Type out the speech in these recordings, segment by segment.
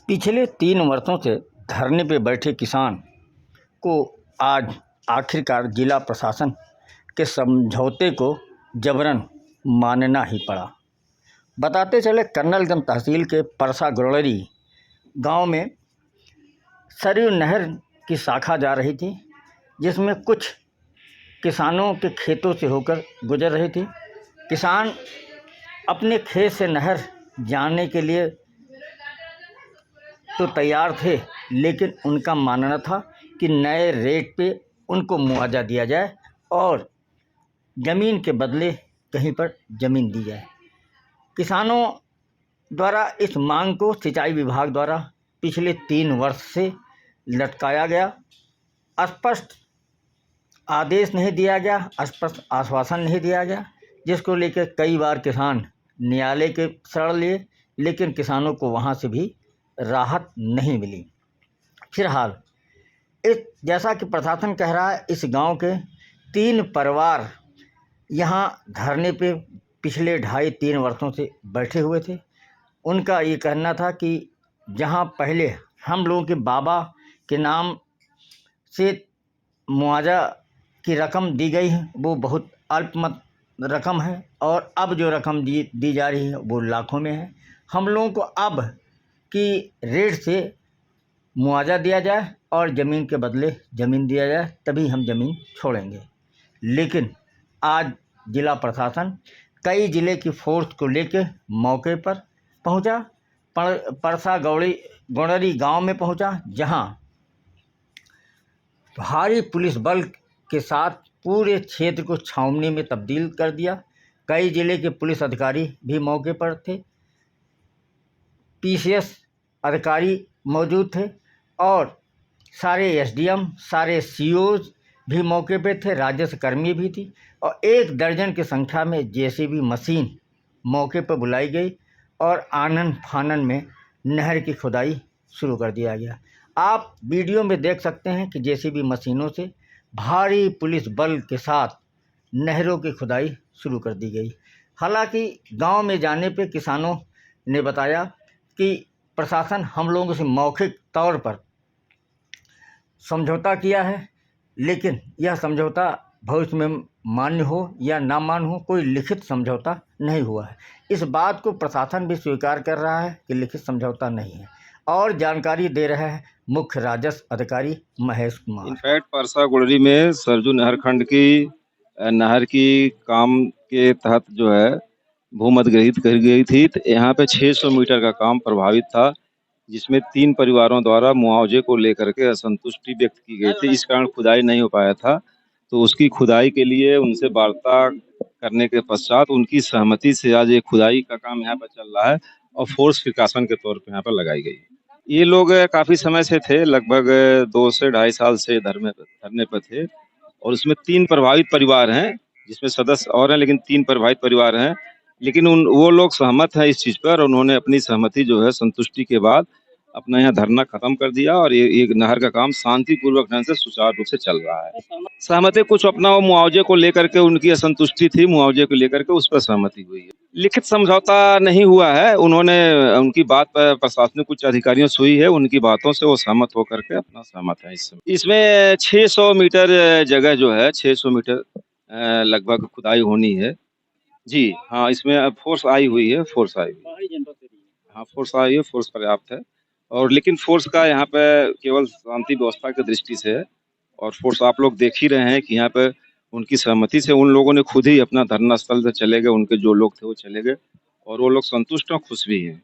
पिछले 3 वर्षों से धरने पे बैठे किसान को आज आखिरकार जिला प्रशासन के समझौते को जबरन मानना ही पड़ा। बताते चले, कर्नलगंज तहसील के परसा गुड़री गांव में सरयू नहर की शाखा जा रही थी, जिसमें कुछ किसानों के खेतों से होकर गुजर रही थी। किसान अपने खेत से नहर जाने के लिए तो तैयार थे, लेकिन उनका मानना था कि नए रेट पे उनको मुआवजा दिया जाए और ज़मीन के बदले कहीं पर ज़मीन दी जाए। किसानों द्वारा इस मांग को सिंचाई विभाग द्वारा पिछले 3 वर्ष से लटकाया गया। स्पष्ट आदेश नहीं दिया गया, स्पष्ट आश्वासन नहीं दिया गया, जिसको लेकर कई बार किसान न्यायालय के शरण लिए, लेकिन किसानों को वहाँ से भी राहत नहीं मिली। फिलहाल जैसा कि प्रशासन कह रहा है, इस गांव के 3 परिवार यहाँ धरने पे पिछले 2.5-3 वर्षों से बैठे हुए थे। उनका ये कहना था कि जहाँ पहले हम लोगों के बाबा के नाम से मुआवजा की रकम दी गई है, वो बहुत अल्पमत रकम है, और अब जो रकम दी जा रही है वो लाखों में है। हम लोगों को अब की रेट से मुआवजा दिया जाए और ज़मीन के बदले ज़मीन दिया जाए, तभी हम ज़मीन छोड़ेंगे। लेकिन आज जिला प्रशासन कई ज़िले की फोर्स को लेकर मौके पर पहुंचा, परसा गुड़री गांव में पहुंचा, जहां भारी पुलिस बल के साथ पूरे क्षेत्र को छावनी में तब्दील कर दिया। कई ज़िले के पुलिस अधिकारी भी मौके पर थे, पीसीएस अधिकारी मौजूद थे और सारे एसडीएम, सारे सीओज भी मौके पे थे, राजस्व कर्मी भी थी, और 1 दर्जन की संख्या में जेसीबी मशीन मौके पर बुलाई गई और आनन फानन में नहर की खुदाई शुरू कर दिया गया। आप वीडियो में देख सकते हैं कि जेसीबी मशीनों से भारी पुलिस बल के साथ नहरों की खुदाई शुरू कर दी गई। हालांकि गांव में जाने पे किसानों ने बताया कि प्रशासन हम लोगों से मौखिक तौर पर समझौता किया है, लेकिन यह समझौता भविष्य में मान्य हो या ना मान्य हो, कोई लिखित समझौता नहीं हुआ है। इस बात को प्रशासन भी स्वीकार कर रहा है कि लिखित समझौता नहीं है, और जानकारी दे रहे हैं मुख्य राजस्व अधिकारी महेश कुमार। इनफैक्ट परसा गुड़री में सरजू नहर खंड की नहर की काम के तहत जो है भूमि अधिग्रहित कर गई थी, तो यहाँ पे 600 मीटर का काम प्रभावित था, जिसमें 3 परिवारों द्वारा मुआवजे को लेकर के असंतुष्टि व्यक्त की गई थी। इस कारण खुदाई नहीं हो पाया था, तो उसकी खुदाई के लिए उनसे वार्ता करने के पश्चात उनकी सहमति से आज ये खुदाई का काम यहाँ पर चल रहा है और फोर्स प्रिकॉशन के तौर पे यहाँ पर लगाई गई। ये लोग काफी समय से थे, लगभग 2 से 2.5 साल से धरने पर थे, और उसमें 3 प्रभावित परिवार हैं, जिसमें सदस्य और हैं, लेकिन 3 प्रभावित परिवार हैं। लेकिन वो लोग सहमत हैं इस चीज पर, उन्होंने अपनी सहमति जो है संतुष्टि के बाद अपना यहाँ धरना खत्म कर दिया और ये नहर का काम शांतिपूर्वक ढंग से सुचारू रूप से चल रहा है। सहमति कुछ अपना वो मुआवजे को लेकर के उनकी असंतुष्टि थी, मुआवजे को लेकर के उस पर सहमति हुई है। लिखित समझौता नहीं हुआ है, उन्होंने उनकी बात पर प्रशासनिक कुछ अधिकारियों से हुई है, उनकी बातों से वो सहमत होकर के अपना सहमत है। इसमें 600 मीटर जगह जो है 600 मीटर लगभग खुदाई होनी है। जी हाँ, इसमें फोर्स आई हुई है, फोर्स आई हुई है। हाँ, फोर्स आई है, फोर्स पर्याप्त है, और लेकिन फोर्स का यहाँ पे केवल शांति व्यवस्था की दृष्टि से है, और फोर्स आप लोग देख ही रहे हैं कि यहाँ पे उनकी सहमति से उन लोगों ने खुद ही अपना धरना स्थल से चले गए, उनके जो लोग थे वो चले गए, और वो लोग संतुष्ट और खुश भी हैं।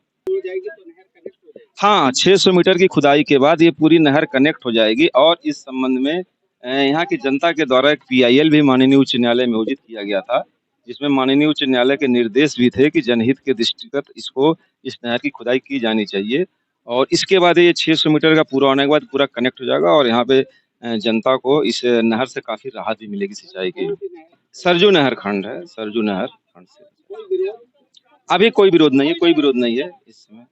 हाँ, 600 मीटर की खुदाई के बाद ये पूरी नहर कनेक्ट हो जाएगी, और इस संबंध में यहाँ की जनता के द्वारा एक पीआईएल भी माननीय उच्च न्यायालय में आयोजित किया गया था, जिसमें माननीय उच्च न्यायालय के निर्देश भी थे कि जनहित के दृष्टिगत इस नहर की खुदाई की जानी चाहिए, और इसके बाद ये 600 मीटर का पूरा होने के बाद पूरा कनेक्ट हो जाएगा, और यहाँ पे जनता को इस नहर से काफी राहत भी मिलेगी सिंचाई की। सरजू नहर खंड है, सरजू नहर खंड से अभी कोई विरोध नहीं है, कोई विरोध नहीं है इस समय।